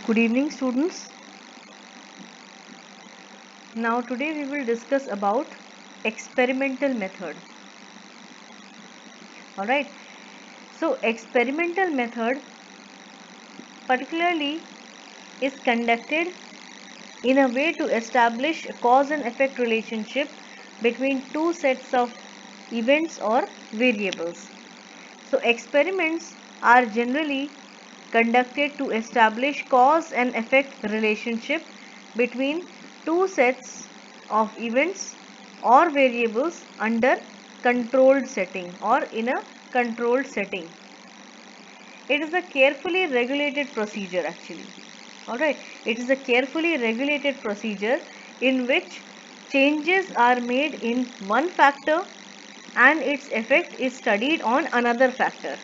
Good evening, students. Now today we will discuss about experimental method. Alright. So experimental method particularly is conducted in a way to establish a cause and effect relationship between two sets of events or variables. So experiments are generally conducted to establish cause and effect relationship between two sets of events or variables under controlled setting or in a controlled setting. It is a carefully regulated procedure actually. Alright, it is a carefully regulated procedure in which changes are made in one factor and its effect is studied on another factor.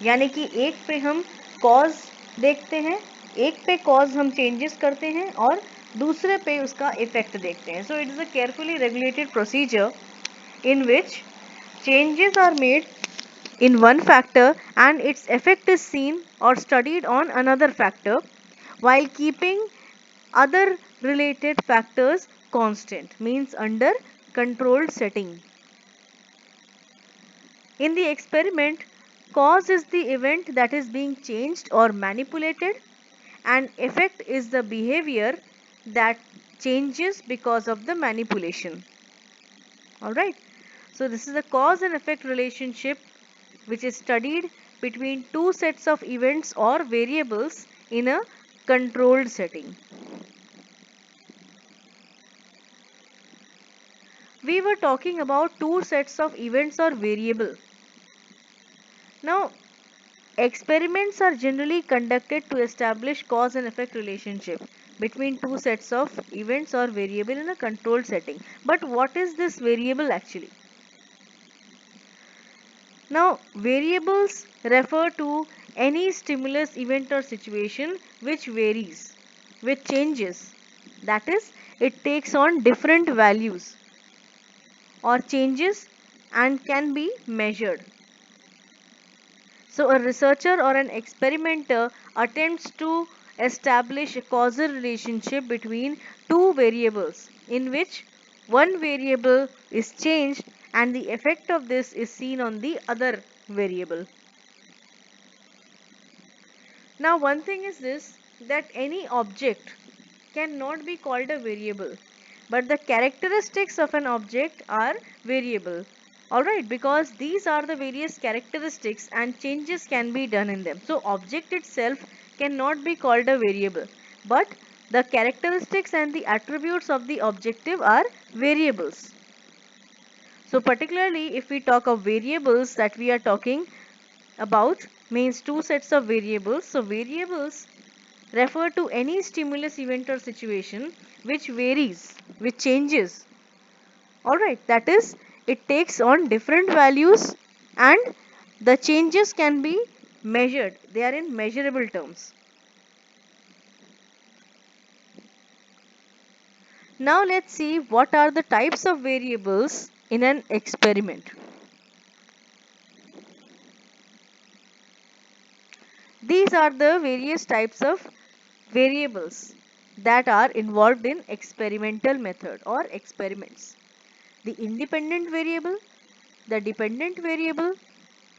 यानी कि एक पे हम cause देखते हैं, एक पे cause हम चेंजेस करते हैं और दूसरे पे उसका इफेक्ट देखते हैं. So it is a carefully regulated procedure in which changes are made in one factor and its effect is seen or studied on another factor while keeping other related factors constant, means under controlled setting. In the experiment, cause is the event that is being changed or manipulated, and effect is the behavior that changes because of the manipulation. Alright, so this is a cause and effect relationship which is studied between two sets of events or variables in a controlled setting. We were talking about two sets of events or variable. Now, experiments are generally conducted to establish cause and effect relationship between two sets of events or variable in a controlled setting. But what is this variable actually? Now, variables refer to any stimulus event or situation which varies, which changes. That is, it takes on different values or changes and can be measured. So, a researcher or an experimenter attempts to establish a causal relationship between two variables in which one variable is changed and the effect of this is seen on the other variable. Now, one thing is this, that any object cannot be called a variable, but the characteristics of an object are variable. Alright, because these are the various characteristics and changes can be done in them. So, object itself cannot be called a variable, but the characteristics and the attributes of the objective are variables. So, particularly if we talk of variables that we are talking about means two sets of variables. So, variables refer to any stimulus event or situation which varies, which changes. Alright, that is, it takes on different values and the changes can be measured. They are in measurable terms. Now, let's see what are the types of variables in an experiment. These are the various types of variables that are involved in experimental method or experiments. The independent variable, the dependent variable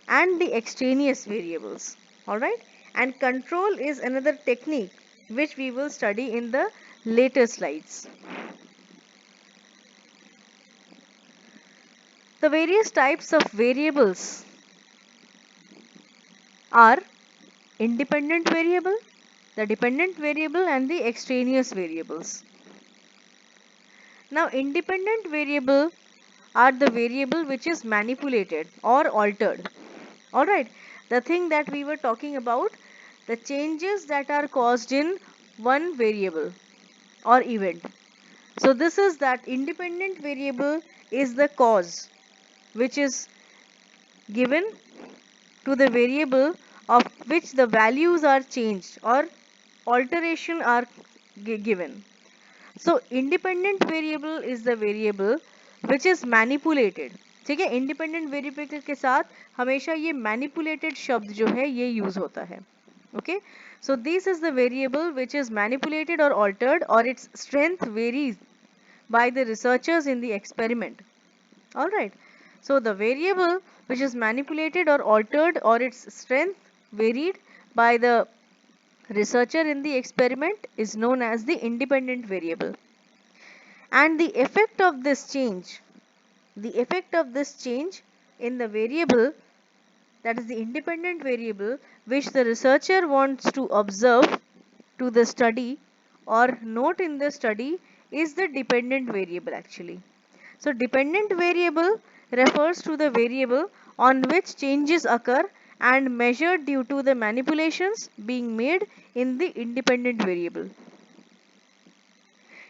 and the extraneous variables. Alright, and control is another technique which we will study in the later slides. The various types of variables are independent variable, the dependent variable and the extraneous variables. Now, independent variable are the variable which is manipulated or altered. Alright, the thing that we were talking about, the changes that are caused in one variable or event. So, this is that independent variable is the cause which is given to the variable of which the values are changed or alteration are given. So, independent variable is the variable which is manipulated. ठीक है, independent variable के साथ हमेशा ये manipulated शब्द जो है ये यूज होता है. Okay, so this is the variable which is manipulated or altered, or its strength varies by the researchers in the experiment. All right, so the variable which is manipulated or altered, or its strength varied by the researcher in the experiment, is known as the independent variable. And the effect of this change in the variable, that is the independent variable, which the researcher wants to observe to the study or note in the study, is the dependent variable actually. So dependent variable refers to the variable on which changes occur and measured due to the manipulations being made in the independent variable.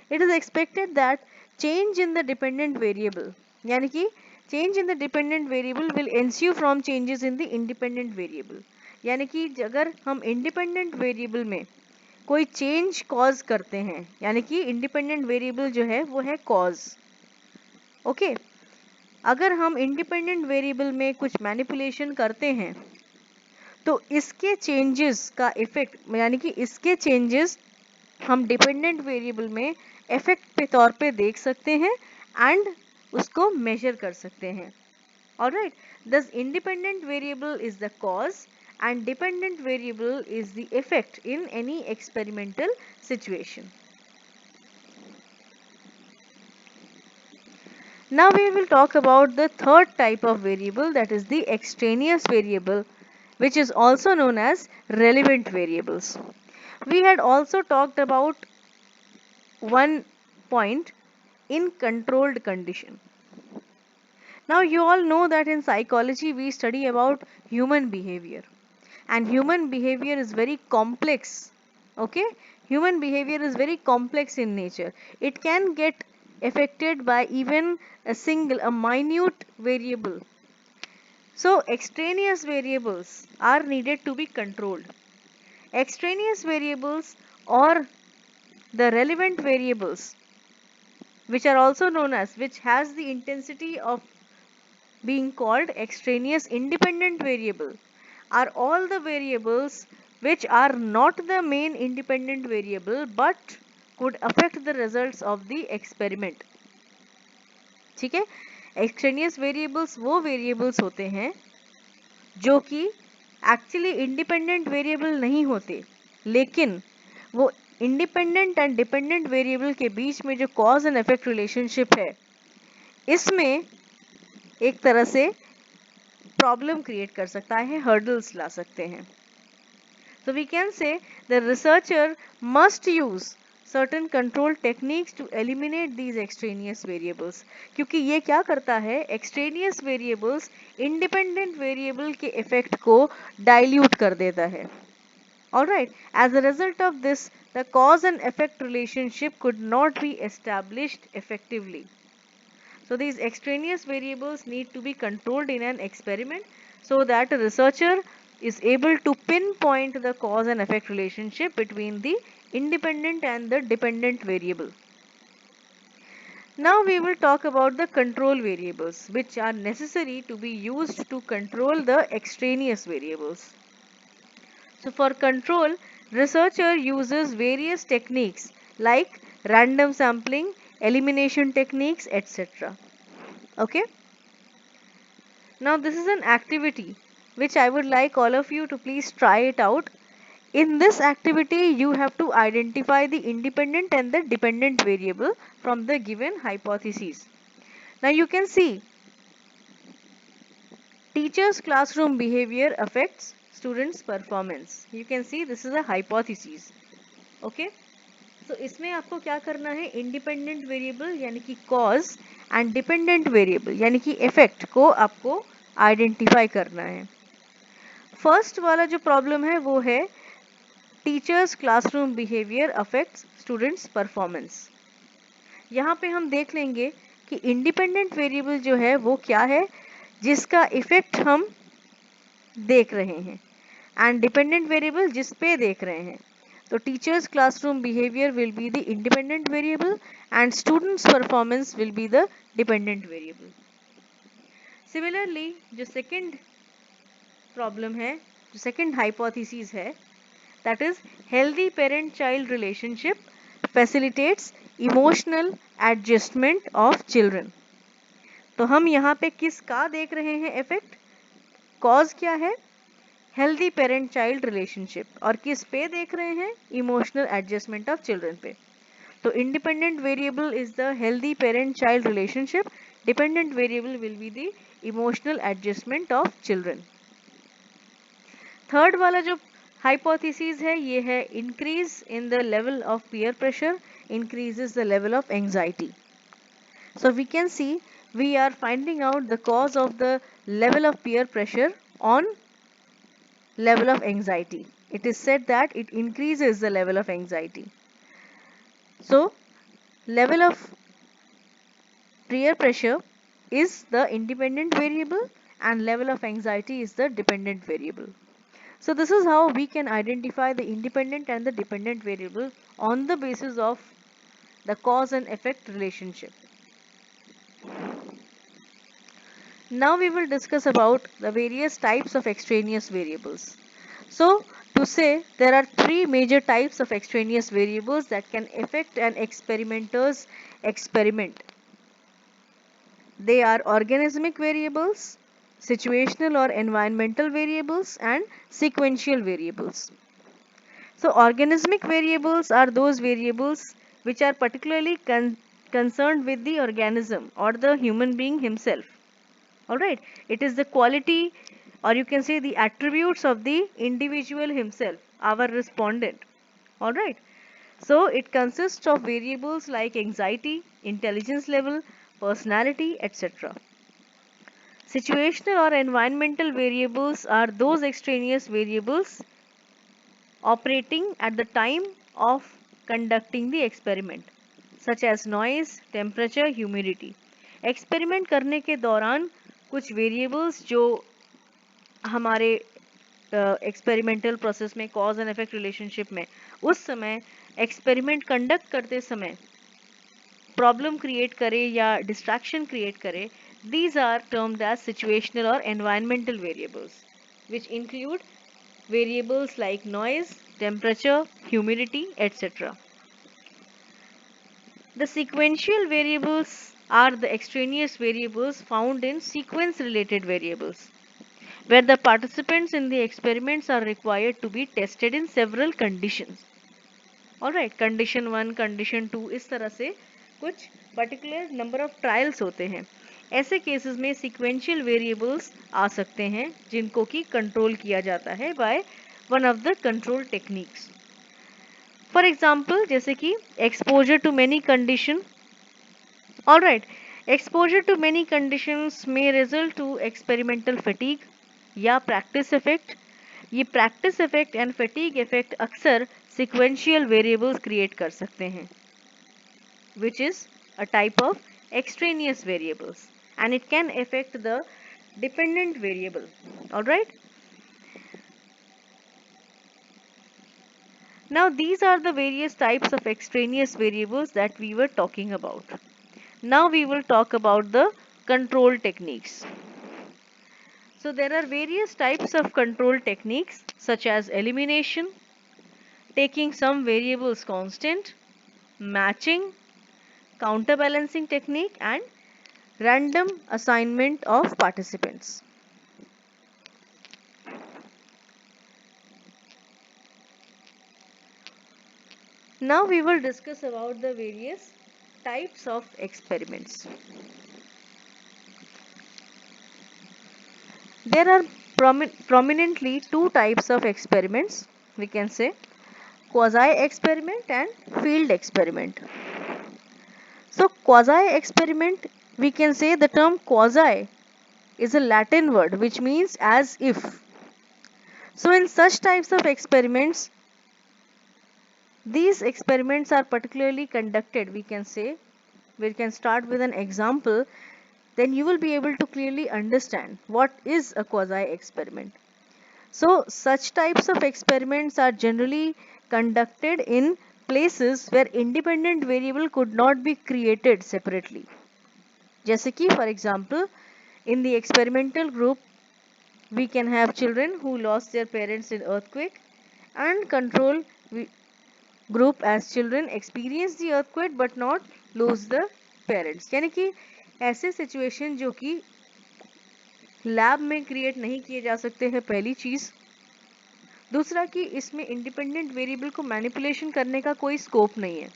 It is expected that change in the dependent variable, यानी कि change in the dependent variable will ensue from changes in the independent variable. यानी कि अगर हम independent variable में कोई change cause करते हैं, यानी कि independent variable जो है वो है cause. ओके, अगर हम independent variable में कुछ manipulation करते हैं तो इसके changes का effect, यानी कि इसके changes हम डिपेंडेंट वेरिएबल में इफेक्ट के तौर पे देख सकते हैं एंड उसको मेजर कर सकते हैं. ऑलराइट, दस independent variable is the cause and dependent variable is the effect in any experimental situation. Now we will talk about the third type of variable, that is the extraneous variable, which is also known as relevant variables. We had also talked about one point in controlled condition. Now you all know that in psychology we study about human behavior, and human behavior is very complex. Okay, human behavior is very complex in nature. It can get affected by even a minute variable. So extraneous variables are needed to be controlled. Extraneous variables or the relevant variables, which are also known as, which has the intensity of being called extraneous independent variable, are all the variables which are not the main independent variable but could affect the results of the experiment. ठीक है, extraneous variables वो variables होते हैं जो कि actually independent variable नहीं होते, लेकिन वो इंडिपेंडेंट एंड डिपेंडेंट वेरिएबल के बीच में जो कॉज एंड इफेक्ट रिलेशनशिप है, इसमें एक तरह से प्रॉब्लम क्रिएट कर सकता है, हर्डल्स ला सकते हैं. So we can say the researcher must use certain control techniques to eliminate these extraneous variables, क्योंकि ये क्या करता है, extraneous variables independent variable के effect को dilute कर देता है. Alright, as a result of this, the cause and effect relationship could not be established effectively. So these extraneous variables need to be controlled in an experiment so that a researcher is able to pinpoint the cause and effect relationship between the independent and the dependent variable. Now we will talk about the control variables which are necessary to be used to control the extraneous variables. So for control, researcher uses various techniques like random sampling, elimination techniques, etc. Okay. Now this is an activity which I would like all of you to please try it out. In this activity, you have to identify the independent and the dependent variable from the given hypotheses. Now you can see teachers' classroom behavior affects students' performance. You can see this is a hypothesis. Okay. So इसमें आपको क्या करना है, independent variable यानी कि cause and dependent variable यानी कि effect को आपको आइडेंटिफाई करना है. फर्स्ट वाला जो प्रॉब्लम है वो है teachers classroom behaviour affects students performance. यहाँ पे हम देख लेंगे कि इंडिपेंडेंट वेरिएबल जो है वो क्या है जिसका इफेक्ट हम देख रहे हैं, एंड डिपेंडेंट वेरिएबल जिस पे देख रहे हैं. तो teachers classroom behaviour will be the independent variable and students performance will be the dependent variable. Similarly जो सेकंड प्रॉब्लम है, जो सेकंड हाइपोथेसिस है, that is healthy parent child relationship facilitates emotional adjustment of children. तो हम यहाँ पे किसका देख रहे हैं इफेक्ट? कॉज क्या है? Healthy parent child relationship. और किस पे देख रहे हैं? इमोशनल एडजस्टमेंट ऑफ चिल्ड्रन पे। तो independent variable is the healthy parent child relationship, dependent variable will be the emotional adjustment of children. Third वाला जो हाइपोथेसिस है ये है increase in the level of peer pressure increases the level of anxiety. So we can see we are finding out the cause of the level of peer pressure on level of anxiety. It is said that it increases the level of anxiety. So level of peer pressure is the independent variable and level of anxiety is the dependent variable. So this is how we can identify the independent and the dependent variable on the basis of the cause and effect relationship. Now we will discuss about the various types of extraneous variables. So to say there are three major types of extraneous variables that can affect an experimenter's experiment. They are organismic variables, situational or environmental variables, and sequential variables. So organismic variables are those variables which are particularly concerned with the organism or the human being himself. Alright, it is the quality or you can say the attributes of the individual himself, our respondent. Alright, so it consists of variables like anxiety, intelligence level, personality, etc. Situational or environmental variables are those extraneous variables operating at the time of conducting the experiment, such as noise, temperature, humidity. Experiment करने के दौरान कुछ variables जो हमारे experimental process में cause and effect relationship में उस समय एक्सपेरिमेंट कंडक्ट करते समय प्रॉब्लम क्रिएट करे या डिस्ट्रैक्शन क्रिएट करे, these are termed as situational or environmental variables, which include variables like noise, temperature, humidity, etc. The sequential variables are the extraneous variables found in sequence related variables, where the participants in the experiments are required to be tested in several conditions. Alright, condition 1, condition 2, इस तरह से कुछ particular number of trials होते हैं. ऐसे cases में sequential variables आ सकते हैं जिनको कि कंट्रोल किया जाता है by one of the control techniques. For example, जैसे कि exposure to many condition. Alright, exposure to many conditions may result to experimental fatigue या practice effect. ये practice effect and fatigue effect अक्सर sequential variables create कर सकते हैं, which is a type of extraneous variables, and it can affect the dependent variable. Alright, now these are the various types of extraneous variables that we were talking about. Now we will talk about the control techniques. So there are various types of control techniques such as elimination, taking some variables constant, matching, counterbalancing technique, and random assignment of participants. Now we will discuss about the various types of experiments. There are prominently two types of experiments, we can say quasi-experiment and field experiment. So quasi-experiment, we can say the term quasi is a Latin word which means as if. So in such types of experiments, these experiments are particularly conducted, we can say, we can start with an example, then you will be able to clearly understand what is a quasi-experiment. So such types of experiments are generally conducted in places where independent variable could not be created separately. जैसे कि for example, in the experimental group, we can have children who lost their parents in earthquake, and control group as children experience the earthquake but not lose the parents. यानी कि ऐसे situation जो कि lab में create नहीं किए जा सकते हैं, पहली चीज। दूसरा कि इसमें इंडिपेंडेंट वेरिएबल को मैनिपुलेशन करने का कोई स्कोप नहीं है।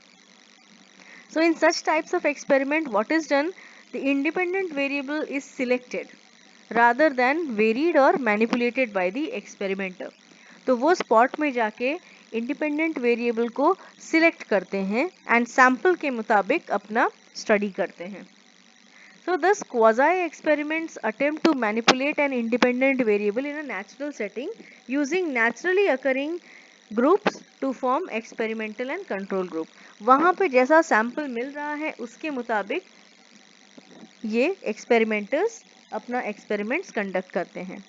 So in such types of experiment, what is done? The independent variable is selected rather than varied or manipulated by the experimenter. तो वो स्पॉट में जाके इंडिपेंडेंट वेरिएबल को सिलेक्ट करते हैं एंड सैंपल के मुताबिक अपना स्टडी करते हैं। So thus quasi experiments attempt to manipulate an independent variable in a natural setting using naturally occurring groups to form experimental and control group. वहां पे जैसा सैंपल मिल रहा है उसके मुताबिक ये एक्सपेरिमेंटर्स अपना एक्सपेरिमेंट्स कंडक्ट करते हैं।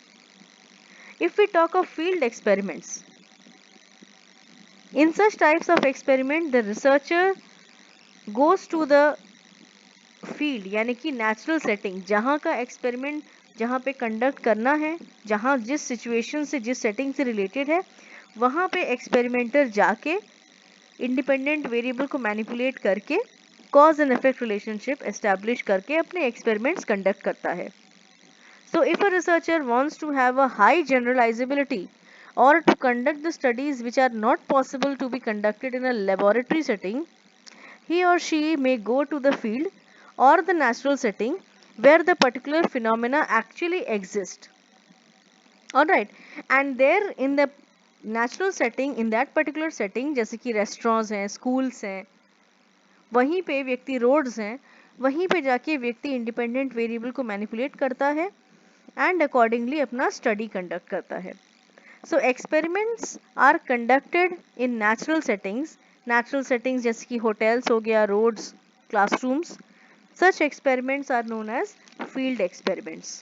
If we talk of field experiments, in such types of experiment the researcher goes to the field, यानी कि नेचुरल सेटिंग, जहाँ का एक्सपेरिमेंट जहाँ पे कंडक्ट करना है, जहाँ जिस सिचुएशन से जिस सेटिंग से रिलेटेड है, वहाँ पे एक्सपेरिमेंटर जाके इंडिपेंडेंट वेरिएबल को मैनिपुलेट करके cause and effect relationship establish करके अपने एक्सपेरिमेंट्स कंडक्ट करता है। So if a researcher wants to have a high generalisability और to conduct the studies which are not possible to be conducted in a laboratory setting, he or she may go to the field or the natural setting where the particular phenomena actually exist. All right, and there in the natural setting, in that particular setting, जैसे कि restaurants हैं, schools हैं, वहीं पे व्यक्ति, roads हैं, वहीं पे जाके व्यक्ति इंडिपेंडेंट वेरिएबल को मैनिपुलेट करता है एंड अकॉर्डिंगली अपना स्टडी कंडक्ट करता है। So experiments are conducted in natural settings जैसे कि होटल्स हो गया, roads, classrooms. Such experiments are known as field experiments.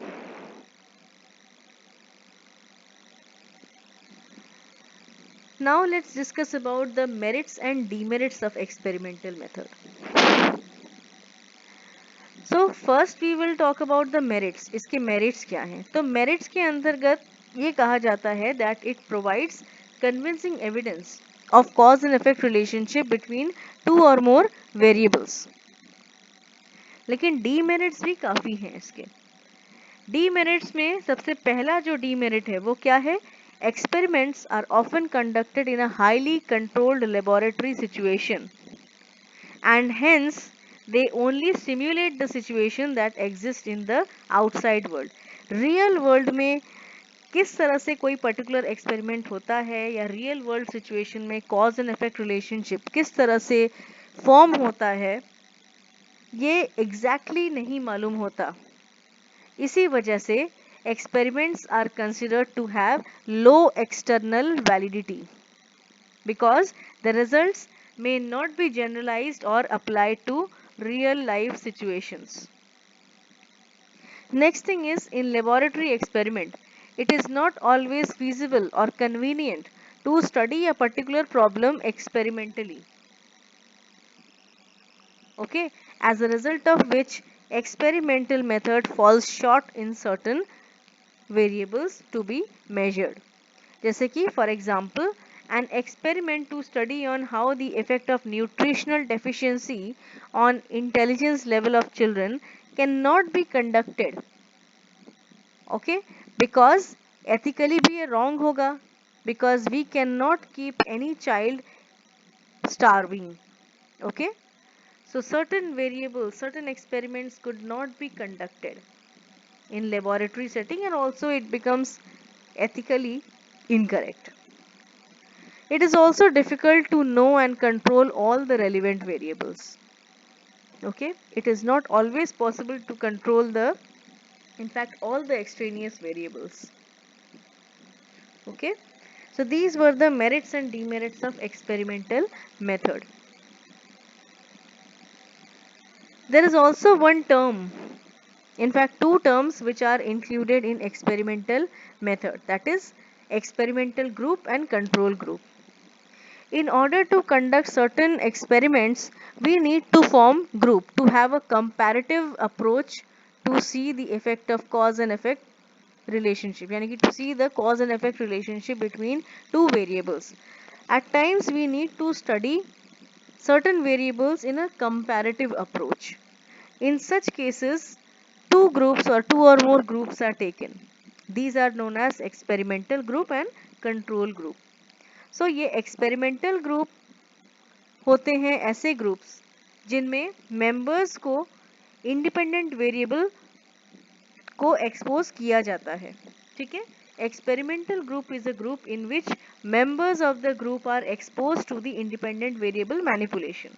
Now let's discuss about the merits and demerits of experimental method. So first we will talk about the merits. इसके merits क्या हैं? तो merits के अंतर्गत ये कहा जाता है that it provides convincing evidence of cause and effect relationship between two or more variables. लेकिन demerits भी काफी हैं इसके। Demerits में सबसे पहला जो demerit है वो क्या है? Experiments are often conducted in a highly controlled laboratory situation and hence they only simulate the situation that exists in the outside world. Real world में किस तरह से कोई पर्टिकुलर एक्सपेरिमेंट होता है या रियल वर्ल्ड सिचुएशन में कॉज एंड इफेक्ट रिलेशनशिप किस तरह से फॉर्म होता है, ये एग्जैक्टली नहीं मालूम होता। इसी वजह से experiments are considered to have low external validity because the results may not be generalized or applied to real life situations. Next thing is, in laboratory experiment, it is not always feasible or convenient to study a particular problem experimentally. Okay, as a result of which experimental method falls short in certain variables to be measured. जैसे कि for example, an experiment to study on how the effect of nutritional deficiency on intelligence level of children cannot be conducted, okay, because ethically भी ये wrong होगा, because we cannot keep any child starving, okay. So certain variables, certain experiments could not be conducted in laboratory setting and also it becomes ethically incorrect. It is also difficult to know and control all the relevant variables. Okay, it is not always possible to control the, in fact, all the extraneous variables. Okay, so these were the merits and demerits of experimental method. There is also one term, in fact, two terms which are included in experimental method, that is experimental group and control group. In order to conduct certain experiments, we need to form group to have a comparative approach to see the effect of cause and effect relationship, यानी कि to see the cause and effect relationship between two variables. At times we need to study certain variables in a comparative approach. In such cases, two groups or two or more groups are taken. These are known as experimental group and control group. So ये experimental group होते हैं ऐसे groups जिनमें members को independent variable को expose किया जाता है. ठीक है. Experimental group is a group in which members of the group are expose to the independent variable manipulation.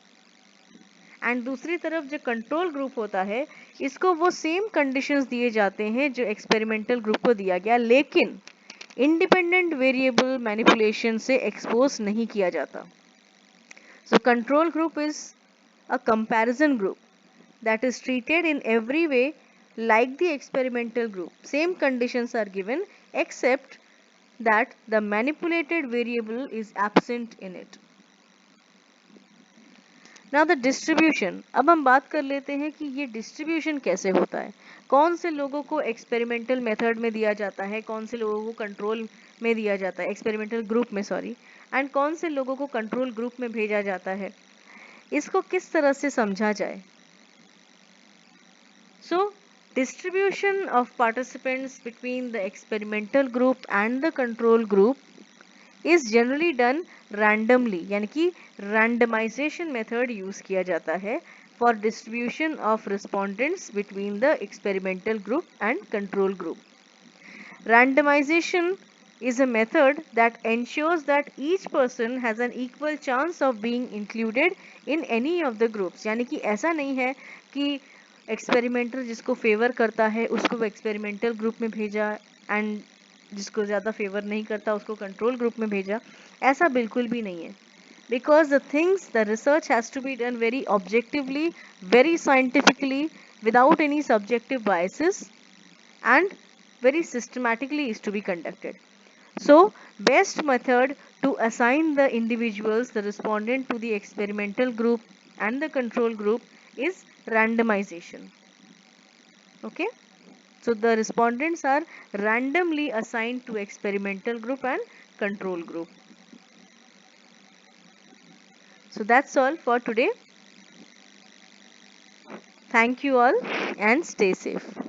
And दूसरी तरफ जो कंट्रोल ग्रुप होता है, इसको वो सेम कंडीशंस दिए जाते हैं जो एक्सपेरिमेंटल ग्रुप को दिया गया, लेकिन इंडिपेंडेंट वेरिएबल मैनिपुलेशन से एक्सपोज नहीं किया जाता. So control group is a comparison group that is treated in every way like the experimental group. Same conditions are given except that the manipulated variable is absent in it. Now the distribution. अब हम बात कर लेते हैं कि ये distribution कैसे होता है. कौन से लोगों को experimental method में दिया जाता है, कौन से लोगों को control में दिया जाता है, experimental group में सॉरी, एंड कौन से लोगों को control group में भेजा जाता है. इसको किस तरह से समझा जाए. So, distribution of participants between the experimental group and the control group is generally done randomly, यानी कि randomization method use किया जाता है for distribution of respondents between the experimental group and control group. Randomization is a method that ensures that each person has an equal chance of being included in any of the groups. यानी कि ऐसा नहीं है कि experimenter जिसको favour करता है उसको वो एक्सपेरिमेंटल ग्रुप में भेजा एंड जिसको ज़्यादा फेवर नहीं करता उसको कंट्रोल ग्रुप में भेजा. ऐसा बिल्कुल भी नहीं है. Because the research has to be done very objectively, very scientifically, without any subjective biases, and very systematically is to be conducted. So, best method to assign the individuals, the respondent to the experimental group and the control group is randomization. Okay. So, the respondents are randomly assigned to experimental group and control group. So, that's all for today. Thank you all and stay safe.